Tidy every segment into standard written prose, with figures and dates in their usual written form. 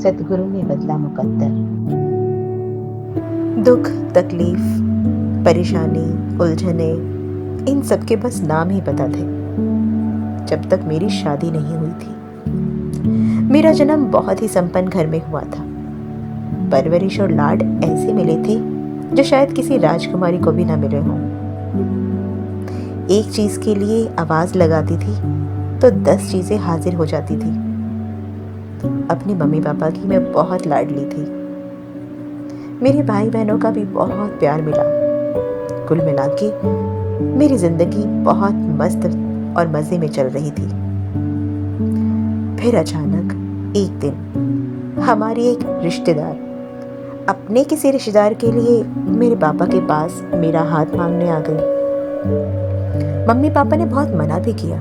सतगुरु ने बदला मुकद्दर। दुख, तकलीफ, परेशानी, उलझने, इन सब के बस नाम ही पता थे जब तक मेरी शादी नहीं हुई थी। मेरा जन्म बहुत ही संपन्न घर में हुआ था। परवरिश और लाड ऐसे मिले थे जो शायद किसी राजकुमारी को भी ना मिले हों। एक चीज के लिए आवाज लगाती थी तो 10 चीजें हाजिर हो जाती थी। अपने मम्मी पापा की मैं बहुत लाडली थी। मेरे भाई बहनों का भी बहुत प्यार मिला। कुल मिला के मेरी जिंदगी बहुत मस्त और मजे में चल रही थी। फिर अचानक एक दिन हमारी एक रिश्तेदार अपने किसी रिश्तेदार के लिए मेरे पापा के पास मेरा हाथ मांगने आ गई। मम्मी पापा ने बहुत मना भी किया।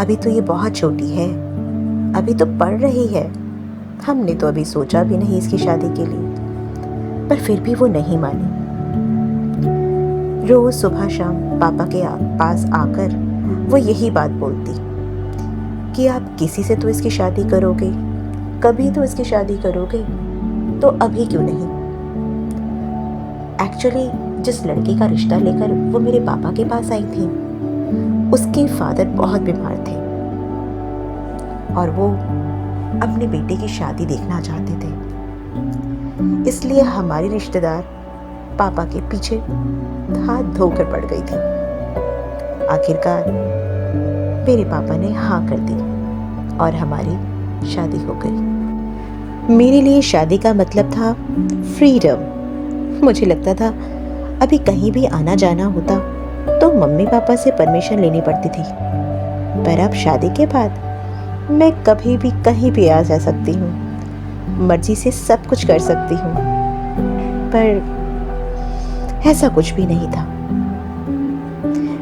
अभी तो ये बहुत छोटी है, अभी तो पढ़ रही है, हमने तो अभी सोचा भी नहीं इसकी शादी के लिए। पर फिर भी वो नहीं मानी। रोज सुबह शाम पापा के पास आकर वो यही बात बोलती कि आप किसी से तो इसकी शादी करोगे, कभी तो इसकी शादी करोगे, तो अभी क्यों नहीं। एक्चुअली जिस लड़के का रिश्ता लेकर वो मेरे पापा के पास आई थी, उसके फादर बहुत बीमार थे और वो अपने बेटे की शादी देखना चाहते थे। इसलिए हमारी रिश्तेदार पापा के पीछे हाथ धोकर पड़ गई थी। आखिरकार मेरे पापा ने हाँ कर दी और हमारी शादी हो गई। मेरे लिए शादी का मतलब था फ्रीडम। मुझे लगता था अभी कहीं भी आना जाना होता तो मम्मी पापा से परमिशन लेनी पड़ती थी, पर अब शादी के बाद मैं कभी भी कहीं भी आ जा सकती हूँ, मर्जी से सब कुछ कर सकती हूँ। पर ऐसा कुछ भी नहीं था।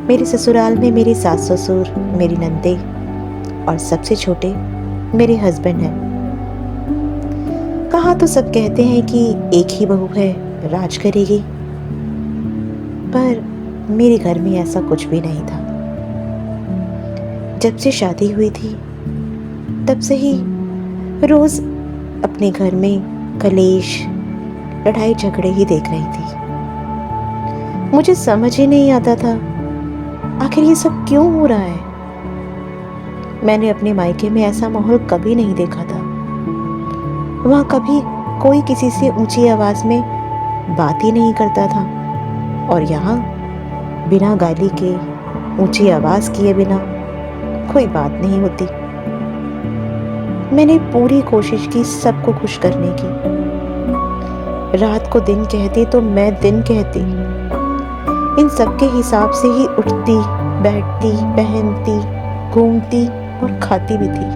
मेरे ससुराल में मेरे सास ससुर, मेरी नंदे और सबसे छोटे मेरे हस्बैंड हैं। कहाँ तो सब कहते हैं कि एक ही बहू है, राज करेगी, पर मेरे घर में ऐसा कुछ भी नहीं था। जब से शादी हुई थी तब से ही रोज अपने घर में कलेश, लड़ाई झगड़े ही देख रही थी। मुझे समझ ही नहीं आता था आखिर ये सब क्यों हो रहा है। मैंने अपने मायके में ऐसा माहौल कभी नहीं देखा था। वहां कभी कोई किसी से ऊंची आवाज में बात ही नहीं करता था और यहाँ बिना गाली के, ऊंची आवाज किए बिना कोई बात नहीं होती। मैंने पूरी कोशिश की सबको खुश करने की। रात को दिन कहती तो मैं दिन कहती। इन सबके हिसाब से ही उठती, बैठती, पहनती, घूमती और खाती भी थी।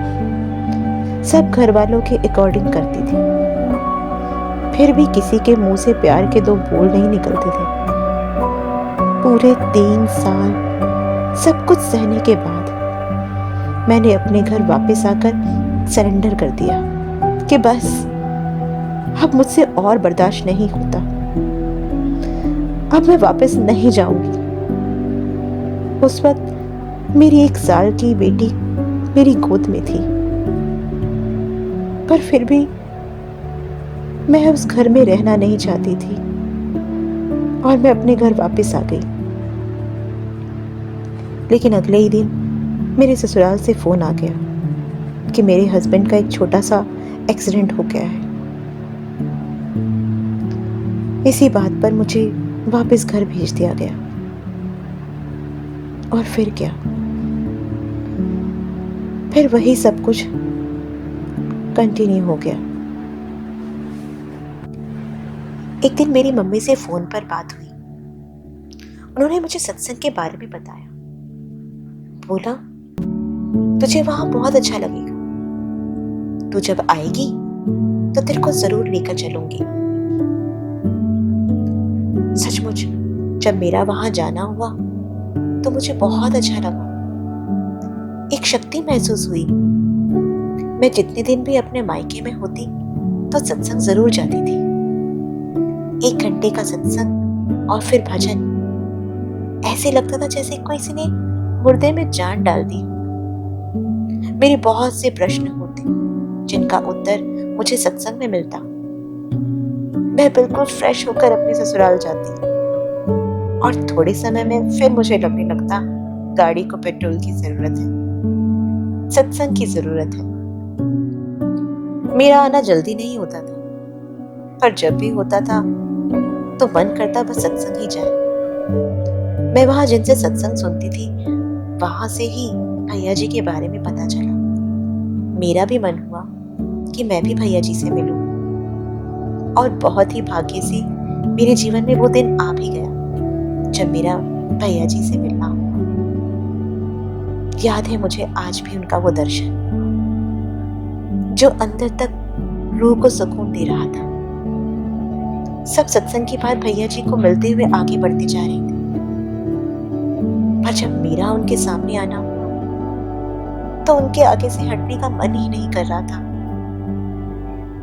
सब घर वालों के अकॉर्डिंग करती थी। फिर भी किसी के मुंह से प्यार के 2 बोल नहीं निकलते थे। पूरे 3 साल सब कुछ सहने के बाद मैंने अपने घर वापस आकर सरेंडर कर दिया कि बस अब मुझसे और बर्दाश्त नहीं होता, अब मैं वापस नहीं जाऊंगी। उस वक्त मेरी 1 साल की बेटी मेरी गोद में थी, पर फिर भी मैं उस घर में रहना नहीं चाहती थी और मैं अपने घर वापस आ गई। लेकिन अगले ही दिन मेरे ससुराल से फोन आ गया कि मेरे हस्बैंड का एक छोटा सा एक्सीडेंट हो गया है। इसी बात पर मुझे वापस घर भेज दिया गया। और फिर क्या, फिर वही सब कुछ कंटिन्यू हो गया। एक दिन मेरी मम्मी से फोन पर बात हुई। उन्होंने मुझे सत्संग के बारे में बताया। बोला, तुझे वहां बहुत अच्छा लगेगा, तू जब आएगी तो तेरे को जरूर लेकर चलूंगी। सचमुच जब मेरा वहां जाना हुआ तो मुझे बहुत अच्छा लगा। एक शक्ति महसूस हुई। मैं जितने दिन भी अपने मायके में होती तो सत्संग जरूर जाती थी। 1 घंटे का सत्संग और फिर भजन। ऐसे लगता था जैसे किसी ने मुर्दे में जान डाल दी। मेरे बहुत से प्रश्न होते जिनका उत्तर मुझे सत्संग में मिलता। मैं बिल्कुल फ्रेश होकर अपने ससुराल जाती और थोड़े समय में फिर मुझे लगने लगता गाड़ी को पेट्रोल की जरूरत है, सत्संग की जरूरत है। मेरा आना जल्दी नहीं होता था, पर जब भी होता था तो मन करता बस सत्संग ही जाए। मैं वहां जिनसे सत्संग सुनती थी वहां से ही भैया जी के बारे में पता चला। मेरा भी मन हुआ कि मैं भी भैया जी से मिलूं, और बहुत ही भाग्य से मेरे जीवन में वो दिन आ भी गया जब मेरा भैया जी से मिलना हुआ। याद है मुझे आज भी उनका वो दर्शन जो अंदर तक रूह को सुकून दे रहा था। सब सत्संग के बाद भैया जी को मिलते हुए आगे बढ़ते जा रहे थे, पर जब मेरा उनके सामने आना हुआ तो उनके आगे से हटने का मन ही नहीं कर रहा था।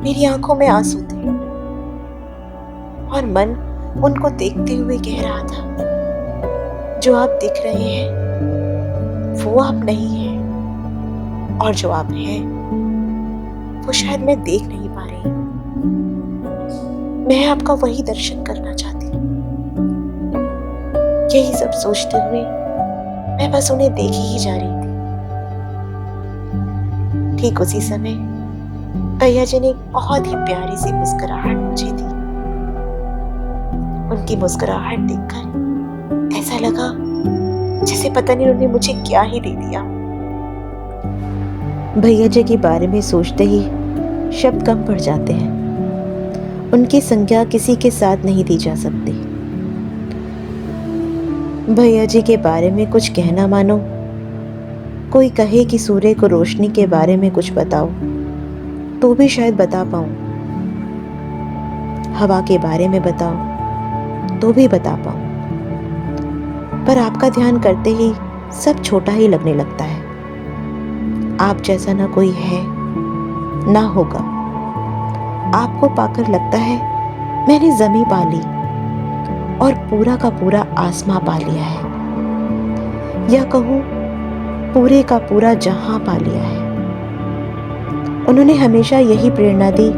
मेरी आंखों में आंसू थे और मन उनको देखते हुए कह रहा था, जो आप दिख रहे हैं वो आप नहीं हैं, और जो आप हैं वो शायद मैं देख नहीं पा रही हूं। मैं आपका वही दर्शन करना चाहती हूँ। यही सब सोचते हुए मैं बस उन्हें देखी ही जा रही थी। ठीक उसी समय भैया जी ने एक बहुत ही प्यारी सी मुस्कुराहट मुझे दी। उनकी मुस्कुराहट देखकर ऐसा लगा जैसे पता नहीं उन्होंने मुझे क्या ही दे दिया। भैया जी के बारे में सोचते ही शब्द कम पड़ जाते हैं। उनकी संज्ञा किसी के साथ नहीं दी जा सकती। भैया जी के बारे में कुछ कहना मानो कोई कहे कि सूर्य को रोशनी के बारे में कुछ बताओ तो भी शायद बता पाऊं, हवा के बारे में बताओ तो भी बता पाऊं, पर आपका ध्यान करते ही सब छोटा ही लगने लगता है। आप जैसा ना कोई है ना होगा। आपको पाकर लगता है मैंने जमीन पा ली और पूरा का पूरा आसमां पा लिया है, या कहूं पूरे का पूरा जहां पा लिया है। उन्होंने हमेशा यही प्रेरणा दी,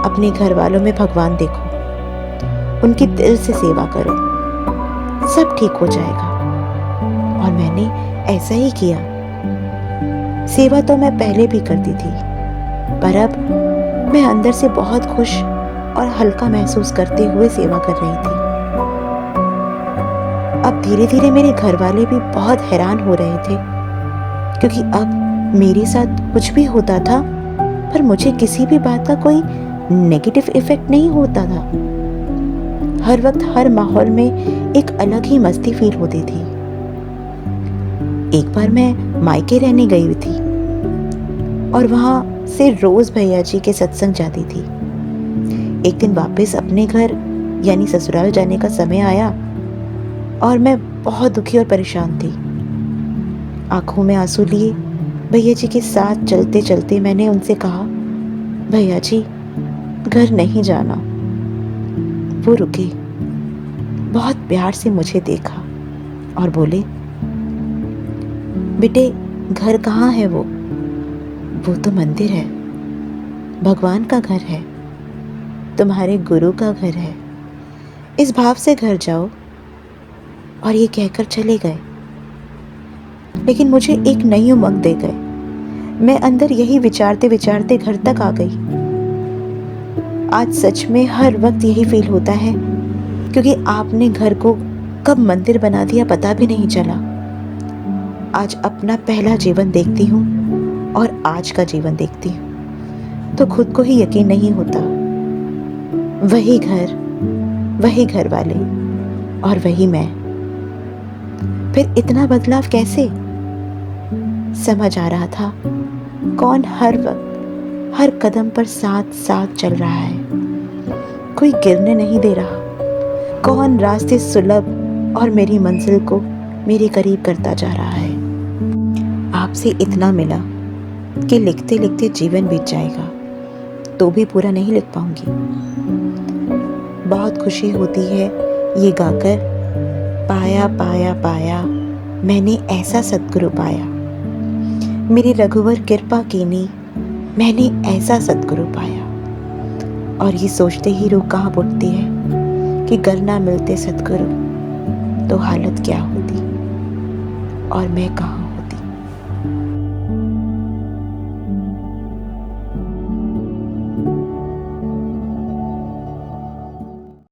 अपने घर वालों में भगवान देखो, उनकी दिल से सेवा करो, सब ठीक हो जाएगा। और मैंने ऐसा ही किया। सेवा तो मैं पहले भी करती थी, पर अब मैं अंदर से बहुत खुश और हल्का महसूस करते हुए सेवा कर रही थी। अब धीरे धीरे मेरे घर वाले भी बहुत हैरान हो रहे थे, क्योंकि अब मेरे साथ कुछ भी होता था पर मुझे किसी भी बात का कोई नेगेटिव इफेक्ट नहीं होता था। हर वक्त हर माहौल में एक अलग ही मस्ती फील होती थी। एक बार मैं मायके रहने गई थी और वहां से रोज भैया जी के सत्संग जाती थी। एक दिन वापस अपने घर यानी ससुराल जाने का समय आया और मैं बहुत दुखी और परेशान थी। आंखों में आंसू लिए भैया जी के साथ चलते चलते मैंने उनसे कहा, भैया जी घर नहीं जाना। वो रुके, बहुत प्यार से मुझे देखा और बोले, बेटे घर कहाँ है? वो तो मंदिर है, भगवान का घर है, तुम्हारे गुरु का घर है, इस भाव से घर जाओ। और ये कहकर चले गए, लेकिन मुझे एक नई उमंग दे गए। मैं अंदर यही विचारते विचारते घर तक आ गई। आज सच में हर वक्त यही फील होता है, क्योंकि आपने घर को कब मंदिर बना दिया पता भी नहीं चला। आज अपना पहला जीवन देखती हूँ और आज का जीवन देखती हूँ तो खुद को ही यकीन नहीं होता। वही घर, वही घर वाले और वही मैं, फिर इतना बदलाव कैसे? समझ आ रहा था कौन हर वक्त हर कदम पर साथ साथ चल रहा है, कोई गिरने नहीं दे रहा, कौन रास्ते सुलभ और मेरी मंजिल को मेरे करीब करता जा रहा है। आपसे इतना मिला कि लिखते लिखते जीवन बीत जाएगा तो भी पूरा नहीं लिख पाऊंगी। बहुत खुशी होती है ये गाकर, पाया पाया पाया मैंने ऐसा सतगुरु पाया। मेरे रघुवर कृपा कीनी, मैंने ऐसा सतगुरु पाया। और ये सोचते ही रूह कांप उठती है कि गर ना मिलते सतगुरु तो हालत क्या होती, और मैं कहाँ।